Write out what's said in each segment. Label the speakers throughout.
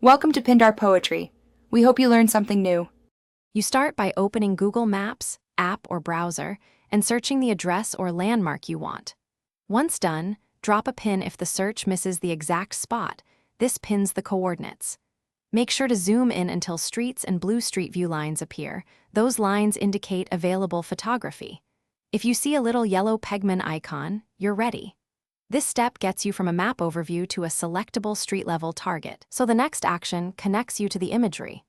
Speaker 1: Welcome to Pindar Poetry. We hope you learned something new.
Speaker 2: You start by opening Google Maps, app or browser, and searching the address or landmark you want. Once done, drop a pin if the search misses the exact spot. This pins the coordinates. Make sure to zoom in until streets and blue street view lines appear. Those lines indicate available photography. If you see a little yellow pegman icon, you're ready. This step gets you from a map overview to a selectable street-level target, so the next action connects you to the imagery.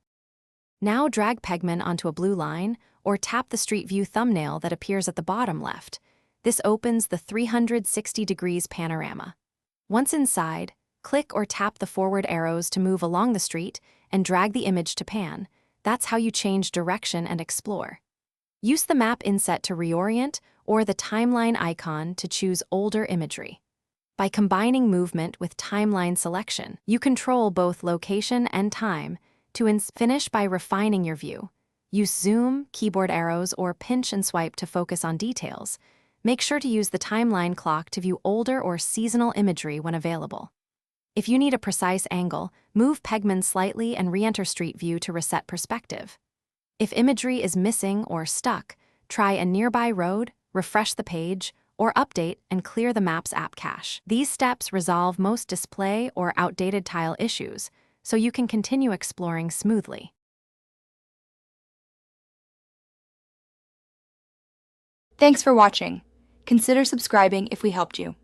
Speaker 2: Now drag pegman onto a blue line, or tap the Street View thumbnail that appears at the bottom left. This opens the 360 degrees panorama. Once inside, click or tap the forward arrows to move along the street and drag the image to pan. That's how you change direction and explore. Use the map inset to reorient, or the timeline icon to choose older imagery. By combining movement with timeline selection, you control both location and time. To finish by refining your view. Use zoom, keyboard arrows, or pinch and swipe to focus on details. Make sure to use the timeline clock to view older or seasonal imagery when available. If you need a precise angle, move pegman slightly and re-enter Street View to reset perspective. If imagery is missing or stuck, try a nearby road, refresh the page, or update and clear the Maps app cache. These steps resolve most display or outdated tile issues, so you can continue exploring smoothly.
Speaker 1: Thanks for watching. Consider subscribing if we helped you.